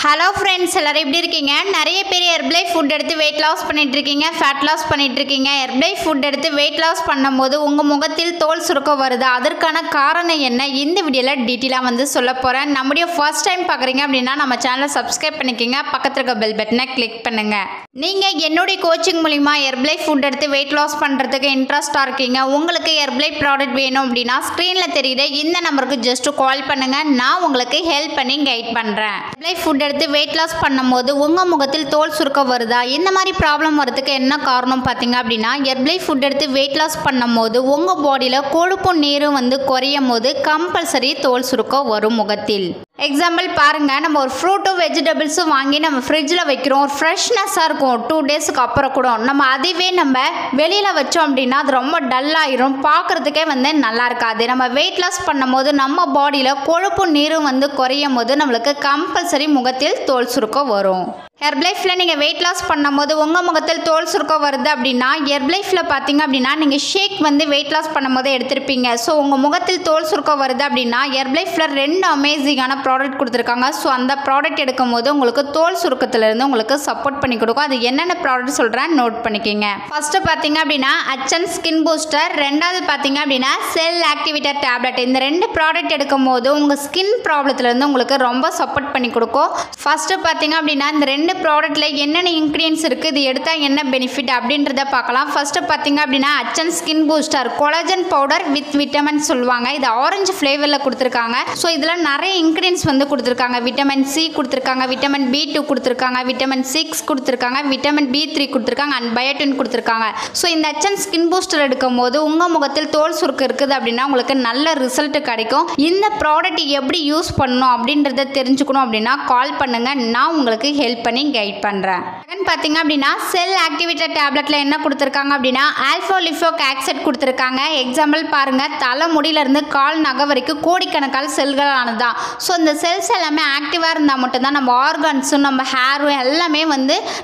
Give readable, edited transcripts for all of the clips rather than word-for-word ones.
Hello friends, எல்லாரும் எப்படி இருக்கீங்க? நிறைய பேர் ஹெர்பலை ஃபுட் எடுத்து வெயிட் லாஸ் பண்ணிட்டு இருக்கீங்க, ஃபேட் லாஸ் பண்ணிட்டு இருக்கீங்க. ஹெர்பலை ஃபுட் எடுத்து வெயிட் லாஸ் பண்ணும்போது உங்கள் முகத்தில் தோல் சுருக்கம் வருது. அதற்கான காரணம் என்ன? இந்த வீடியோவில் டீட்டெயிலாக சொல்ல போகிறேன். நம்முடைய ஃபர்ஸ்ட் டைம் பார்க்குறீங்க அப்படின்னா நம்ம சேனலை சப்ஸ்கிரைப் பண்ணிக்கோங்க, பக்கத்தில் இருக்க பெல் பட்டனை கிளிக் பண்ணுங்கள். நீங்கள் என்னுடைய கோச்சிங் மூலிமா ஹெர்பலை ஃபுட் எடுத்து வெயிட் லாஸ் பண்ணுறதுக்கு இன்ட்ரெஸ்ட்டாக இருக்கீங்க, உங்களுக்கு ஹெர்பலை ப்ராடக்ட் வேணும் அப்படின்னா ஸ்க்ரீனில் தெரியுற இந்த நம்பருக்கு ஜஸ்ட்டு கால் பண்ணுங்கள். நான் உங்களுக்கு ஹெல்ப் பண்ணி கைட் பண்ணுறேன். ஹெர்பலை ஃபுட் எடுத்து வெயிட் லாஸ் பண்ணும்போது உங்கள் முகத்தில் தோல் சுருக்கம் வருதா? இந்த மாதிரி ப்ராப்ளம் வரதுக்கு என்ன காரணம் பார்த்தீங்க அப்படின்னா, ஹெர்பலை ஃபுட் எடுத்து வெயிட் லாஸ் பண்ணும்போது உங்கள் பாடியில் கொழுப்பு நீரும் குறையும் போது கம்பல்சரி தோல் சுருக்கம் வரும் முகத்தில். எக்ஸாம்பிள் பாருங்கள், நம்ம ஒரு ஃப்ரூட்டும் வெஜிடபிள்ஸும் வாங்கி நம்ம ஃப்ரிட்ஜில் வைக்கிறோம், ஒரு ஃப்ரெஷ்னஸாக இருக்கும் 2 டேஸுக்கு அப்புறம் கூட. நம்ம அதுவே நம்ம வெளியில் வச்சோம் அப்படின்னா அது ரொம்ப டல்லாகிரும், பார்க்குறதுக்கே நல்லா இருக்காது. நம்ம வெயிட் லாஸ் பண்ணும்போது நம்ம பாடியில் கொழுப்பு நீரும் குறையும் போது நம்மளுக்கு கம்பல்சரி முகத்தில் தோல் சுருக்கம் வரும். ஹெர்பலைஃபில் நீங்கள் வெயிட் லாஸ் பண்ணும்போது உங்கள் முகத்தில் தோல் சுருக்கம் வருது அப்படின்னா, ஹெர்பலைஃபில் பார்த்தீங்க அப்படின்னா நீங்கள் ஷேக் வெயிட் லாஸ் பண்ணும்போது எடுத்திருப்பீங்க. ஸோ உங்கள் முகத்தில் தோல் சுருக்கம் வருது அப்படின்னா ஹெர்பலைஃபில் 2 அமேசிங்கான ப்ராடக்ட் கொடுத்துருக்காங்க. ஸோ அந்த ப்ராடக்ட் எடுக்கும் போது உங்களுக்கு தோல் சுருக்கத்திலிருந்து உங்களுக்கு சப்போர்ட் பண்ணி கொடுக்கும். அது என்னென்ன ப்ராடக்ட் சொல்கிறேன், நோட் பண்ணிக்கோங்க. ஃபஸ்ட்டு பார்த்தீங்க அப்படின்னா அச்சன் ஸ்கின் பூஸ்டர், ரெண்டாவது பார்த்தீங்க அப்படின்னா செல் ஆக்டிவேட்டர் டேப்லெட். இந்த 2 ப்ராடக்ட் எடுக்கும் போது உங்கள் ஸ்கின் ப்ராப்ளத்துலேருந்து உங்களுக்கு ரொம்ப சப்போர்ட் பண்ணி கொடுக்கும். ஃபஸ்ட்டு பார்த்தீங்க அப்படின்னா இந்த 2 ப்ராடக்ட்டில் என்னென்ன இன்க்ரீடியன்ஸ் இருக்குது, இது எடுத்தால் என்ன பெனிஃபிட் அப்படின்றத பார்க்கலாம். ஃபஸ்ட்டு பார்த்தீங்க அப்படின்னா அச்சன் skin booster collagen powder with vitamin சொல்லுவாங்க. இது ஆரஞ்சு ஃப்ளேவரில் கொடுத்துருக்காங்க. ஸோ இதில் நிறைய இன்க்ரீடியன்ஸ் கொடுத்துருக்காங்க. விட்டமின் சி கொடுத்துருக்காங்க, விட்டமின் B2 கொடுத்துருக்காங்க, விட்டமின் 6 கொடுத்துருக்காங்க, விட்டமின் B3 கொடுத்துருக்காங்க, அண்ட் பயோட்டின் கொடுத்துருக்காங்க. ஸோ இந்த அச்சன் ஸ்கின் பூஸ்டர் எடுக்கும் போது உங்கள் முகத்தில் தோல் சுருக்கம் இருக்குது அப்படின்னா உங்களுக்கு நல்ல ரிசல்ட் கிடைக்கும். இந்த ப்ராடக்ட் எப்படி யூஸ் பண்ணணும் அப்படின்றத தெரிஞ்சுக்கணும் அப்படின்னா கால் பண்ணுங்கள், நான் உங்களுக்கு ஹெல்ப் பண்ணி கைட் பண்ணுறேன். செகண்ட் பார்த்தீங்க அப்படின்னா செல் ஆக்டிவேட்டர் டேப்லெட்டில் என்ன கொடுத்துருக்காங்க அப்படின்னா ஆல்ஃபா லிஃபோக் ஆக்சைட் கொடுத்துருக்காங்க. எக்ஸாம்பிள் பாருங்கள், தலை முடியிலேருந்து கால் நகை வரைக்கும் கோடிக்கணக்கான செல்களானதான். ஸோ இந்த செல்ஸ் எல்லாமே ஆக்டிவாக இருந்தால் மட்டும்தான் நம்ம ஆர்கன்ஸும் நம்ம ஹேரும் எல்லாமே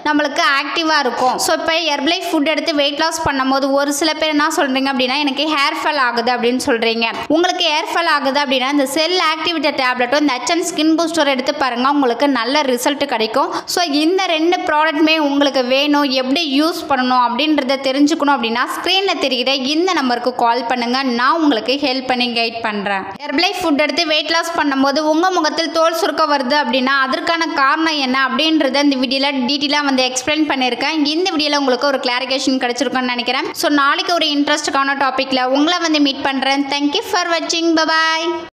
நம்மளுக்கு ஆக்டிவாக இருக்கும். ஸோ இப்போ ஹெர்பலை ஃபுட் எடுத்து வெயிட் லாஸ் பண்ணும்போது ஒரு சில பேர் என்ன சொல்கிறீங்க அப்படின்னா எனக்கு ஹேர் ஃபால் ஆகுது அப்படின்னு சொல்கிறீங்க. உங்களுக்கு ஹேர் ஃபால் ஆகுது அப்படின்னா இந்த செல் ஆக்டிவேட்டர் டேப்லெட்டும் இந்த அச்சன் ஸ்கின் பூஸ்டர் எடுத்து பாருங்கள், உங்களுக்கு நல்ல ரிசல்ட் கிடைக்கும். ஸோ இந்த 2 ப்ராடக்ட்டுமே உங்களுக்கு வேணும், எப்படி யூஸ் பண்ணணும் அப்படின்றத தெரிஞ்சுக்கணும் அப்படின்னா ஸ்க்ரீனில் தெரிகிற இந்த நம்பருக்கு கால் பண்ணுங்கள், நான் உங்களுக்கு ஹெல்ப் பண்ணி கைட் பண்ணுறேன். ஹெர்பலை ஃபுட் எடுத்து வெயிட் லாஸ் பண்ணும்போது உங்கள் முகத்தில் தோல் சுருக்கம் வருது அப்படின்னா அதற்கான காரணம் என்ன அப்படின்றத இந்த வீடியோவில் டீட்டெயிலாக எக்ஸ்பிளைன் பண்ணியிருக்கேன். இந்த வீடியோவில் உங்களுக்கு ஒரு கிளாரிஃபிகேஷன் கிடைச்சிருக்கும்னு நினைக்கிறேன். ஸோ நாளைக்கு ஒரு இன்ட்ரெஸ்டான டாப்பிக்கில் உங்களை மீட் பண்ணுறேன். தேங்க்யூ ஃபார் வாட்சிங். பை.